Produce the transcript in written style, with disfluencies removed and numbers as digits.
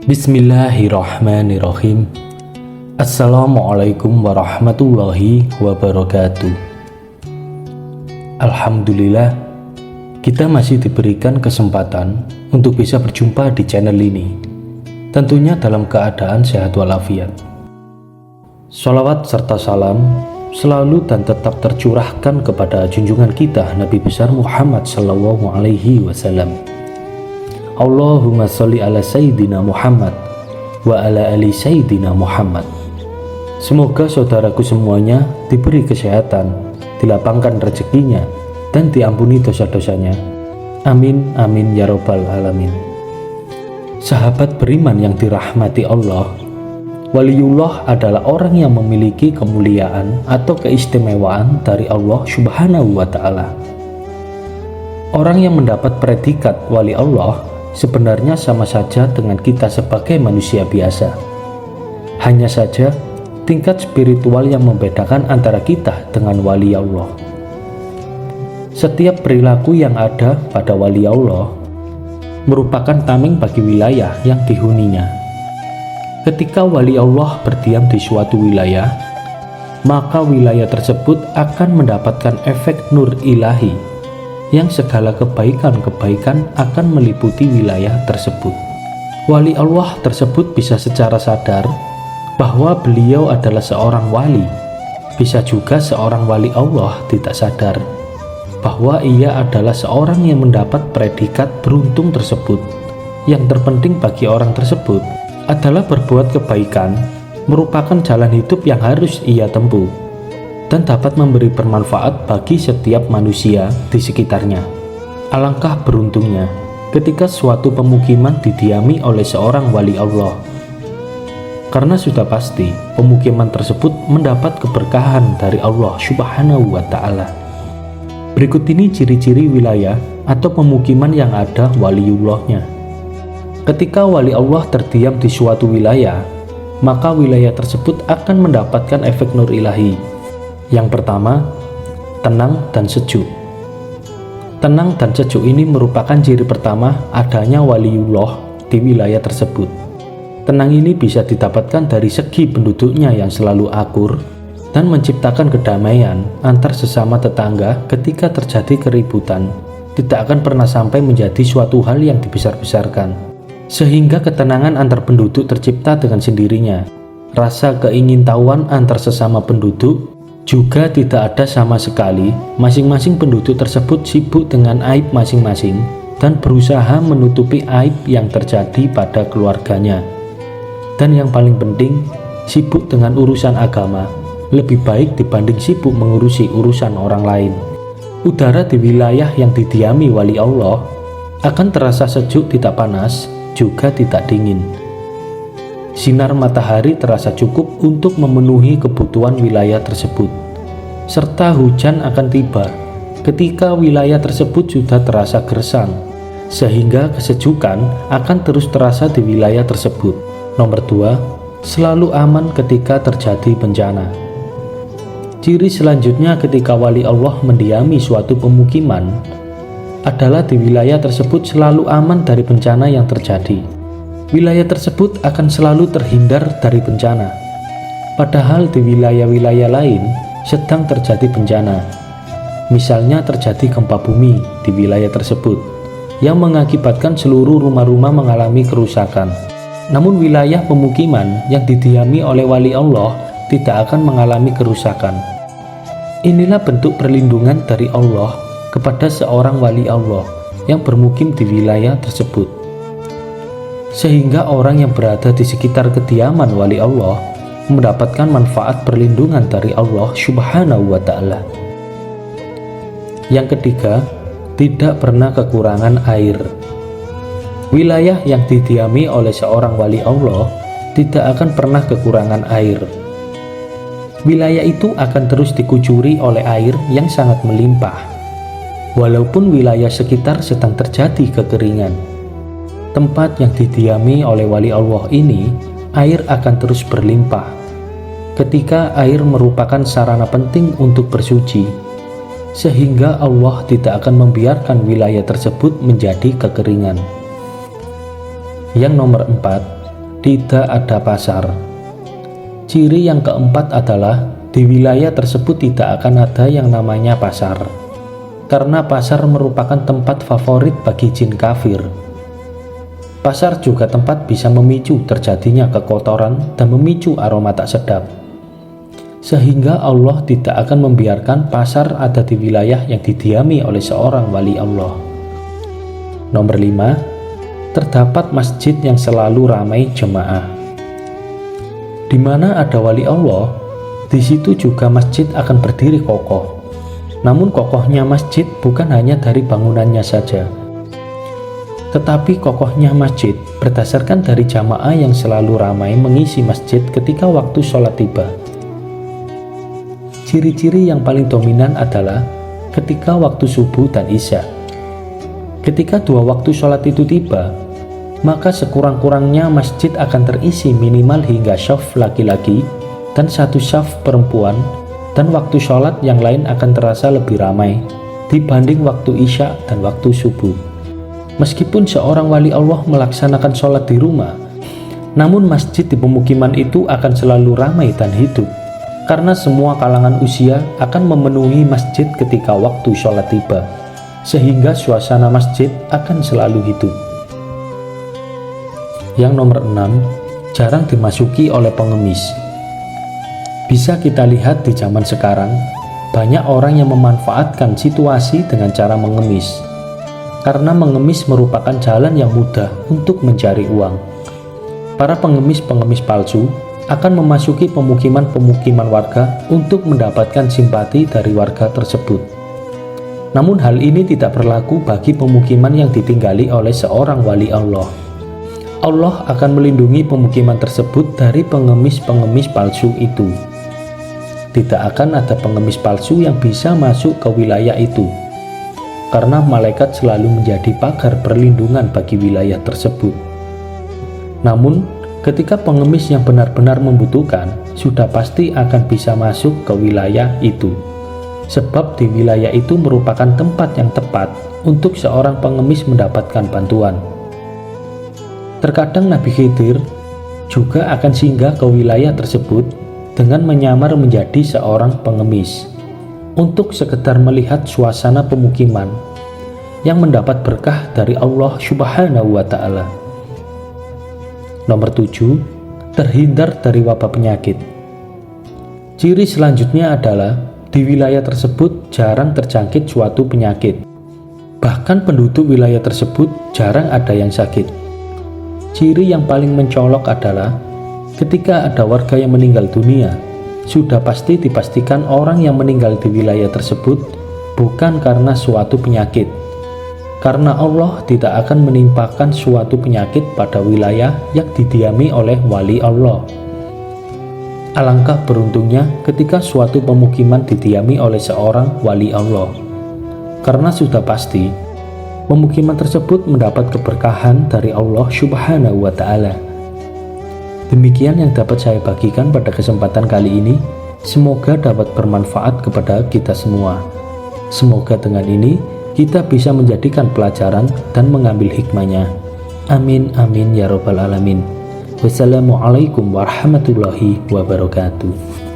Bismillahirrahmanirrahim. Assalamualaikum warahmatullahi wabarakatuh. Alhamdulillah, kita masih diberikan kesempatan untuk bisa berjumpa di channel ini, tentunya dalam keadaan sehat walafiat. Sholawat serta salam selalu dan tetap tercurahkan kepada junjungan kita Nabi besar Muhammad Sallallahu Alaihi Wasallam. Allahumma sholli ala Sayyidina Muhammad wa ala ali Sayyidina Muhammad. Semoga saudaraku semuanya diberi kesehatan, dilapangkan rezekinya, dan diampuni dosa-dosanya. Amin, amin, ya robbal alamin. Sahabat beriman yang dirahmati Allah, waliullah adalah orang yang memiliki kemuliaan atau keistimewaan dari Allah Subhanahu wa Ta'ala. Orang yang mendapat predikat wali Allah sebenarnya sama saja dengan kita sebagai manusia biasa. Hanya saja tingkat spiritual yang membedakan antara kita dengan wali Allah. Setiap perilaku yang ada pada wali Allah merupakan tameng bagi wilayah yang dihuninya. Ketika wali Allah berdiam di suatu wilayah, maka wilayah tersebut akan mendapatkan efek nur ilahi yang segala kebaikan-kebaikan akan meliputi wilayah tersebut. Wali Allah tersebut bisa secara sadar bahwa beliau adalah seorang wali. Bisa juga seorang wali Allah tidak sadar bahwa ia adalah seorang yang mendapat predikat beruntung tersebut. Yang terpenting bagi orang tersebut adalah berbuat kebaikan merupakan jalan hidup yang harus ia tempuh dan dapat memberi bermanfaat bagi setiap manusia di sekitarnya. Alangkah beruntungnya ketika suatu pemukiman didiami oleh seorang wali Allah, karena sudah pasti pemukiman tersebut mendapat keberkahan dari Allah Subhanahu wa Ta'ala. Berikut ini ciri-ciri wilayah atau pemukiman yang ada waliullahnya. Ketika wali Allah terdiam di suatu wilayah, maka wilayah tersebut akan mendapatkan efek nur ilahi. Yang pertama, tenang dan sejuk. Tenang dan sejuk ini merupakan ciri pertama adanya waliullah di wilayah tersebut. Tenang ini bisa didapatkan dari segi penduduknya yang selalu akur dan menciptakan kedamaian antar sesama tetangga. Ketika terjadi keributan, tidak akan pernah sampai menjadi suatu hal yang dibesar-besarkan, sehingga ketenangan antar penduduk tercipta dengan sendirinya. Rasa keingintahuan antar sesama penduduk juga tidak ada sama sekali. Masing-masing penduduk tersebut sibuk dengan aib masing-masing dan berusaha menutupi aib yang terjadi pada keluarganya. Dan yang paling penting, sibuk dengan urusan agama lebih baik dibanding sibuk mengurusi urusan orang lain. Udara di wilayah yang didiami wali Allah akan terasa sejuk, tidak panas, juga tidak dingin. Sinar matahari terasa cukup untuk memenuhi kebutuhan wilayah tersebut, serta hujan akan tiba ketika wilayah tersebut sudah terasa gersang, sehingga kesejukan akan terus terasa di wilayah tersebut. Nomor 2, selalu aman ketika terjadi bencana. Ciri selanjutnya ketika wali Allah mendiami suatu pemukiman adalah di wilayah tersebut selalu aman dari bencana yang terjadi. Wilayah tersebut akan selalu terhindar dari bencana, padahal di wilayah-wilayah lain sedang terjadi bencana. Misalnya terjadi gempa bumi di wilayah tersebut yang mengakibatkan seluruh rumah-rumah mengalami kerusakan. Namun wilayah pemukiman yang didiami oleh wali Allah tidak akan mengalami kerusakan. Inilah bentuk perlindungan dari Allah kepada seorang wali Allah yang bermukim di wilayah tersebut, sehingga orang yang berada di sekitar kediaman wali Allah mendapatkan manfaat perlindungan dari Allah Subhanahu wa Ta'ala. Yang ketiga, tidak pernah kekurangan air. Wilayah yang didiami oleh seorang wali Allah tidak akan pernah kekurangan air. wilayah itu akan terus dikucuri oleh air yang sangat melimpah. Walaupun wilayah sekitar sedang terjadi kekeringan, tempat yang didiami oleh wali Allah ini, air akan terus berlimpah. Ketika air merupakan sarana penting untuk bersuci, sehingga Allah tidak akan membiarkan wilayah tersebut menjadi kekeringan. Yang nomor 4, tidak ada pasar. Ciri yang keempat adalah di wilayah tersebut tidak akan ada yang namanya pasar, karena pasar merupakan tempat favorit bagi jin kafir. Pasar juga tempat bisa memicu terjadinya kekotoran dan memicu aroma tak sedap, sehingga Allah tidak akan membiarkan pasar ada di wilayah yang didiami oleh seorang wali Allah. Nomor 5, terdapat masjid yang selalu ramai jemaah. Di mana ada wali Allah, di situ juga masjid akan berdiri kokoh. Namun kokohnya masjid bukan hanya dari bangunannya saja, tetapi kokohnya masjid berdasarkan dari jamaah yang selalu ramai mengisi masjid ketika waktu sholat tiba. Ciri-ciri yang paling dominan adalah ketika waktu subuh dan isya. Ketika dua waktu sholat itu tiba, maka sekurang-kurangnya masjid akan terisi minimal hingga syaf laki-laki dan satu syaf perempuan, dan waktu sholat yang lain akan terasa lebih ramai dibanding waktu isya dan waktu subuh. Meskipun seorang wali Allah melaksanakan sholat di rumah, namun masjid di pemukiman itu akan selalu ramai dan hidup, karena semua kalangan usia akan memenuhi masjid ketika waktu sholat tiba, sehingga suasana masjid akan selalu hidup. Yang nomor 6, jarang dimasuki oleh pengemis. Bisa kita lihat di zaman sekarang, banyak orang yang memanfaatkan situasi dengan cara mengemis, karena mengemis merupakan jalan yang mudah untuk mencari uang. Para pengemis-pengemis palsu akan memasuki pemukiman-pemukiman warga untuk mendapatkan simpati dari warga tersebut. Namun hal ini tidak berlaku bagi pemukiman yang ditinggali oleh seorang wali Allah. Allah akan melindungi pemukiman tersebut dari pengemis-pengemis palsu itu. Tidak akan ada pengemis palsu yang bisa masuk ke wilayah itu, karena malaikat selalu menjadi pagar perlindungan bagi wilayah tersebut. Namun, ketika pengemis yang benar-benar membutuhkan, sudah pasti akan bisa masuk ke wilayah itu, sebab di wilayah itu merupakan tempat yang tepat untuk seorang pengemis mendapatkan bantuan. Terkadang Nabi Khidir juga akan singgah ke wilayah tersebut dengan menyamar menjadi seorang pengemis untuk sekedar melihat suasana pemukiman yang mendapat berkah dari Allah Subhanahu wa Ta'ala. Nomor 7, terhindar dari wabah penyakit. Ciri selanjutnya adalah di wilayah tersebut jarang terjangkit suatu penyakit. Bahkan penduduk wilayah tersebut jarang ada yang sakit. Ciri yang paling mencolok adalah ketika ada warga yang meninggal dunia, sudah pasti dipastikan orang yang meninggal di wilayah tersebut bukan karena suatu penyakit, karena Allah tidak akan menimpakan suatu penyakit pada wilayah yang didiami oleh wali Allah. Alangkah beruntungnya ketika suatu pemukiman didiami oleh seorang wali Allah, karena sudah pasti pemukiman tersebut mendapat keberkahan dari Allah Subhanahu wa Ta'ala. Demikian yang dapat saya bagikan pada kesempatan kali ini. Semoga dapat bermanfaat kepada kita semua. Semoga dengan ini kita bisa menjadikan pelajaran dan mengambil hikmahnya. Amin amin ya rabbal alamin. Wassalamualaikum warahmatullahi wabarakatuh.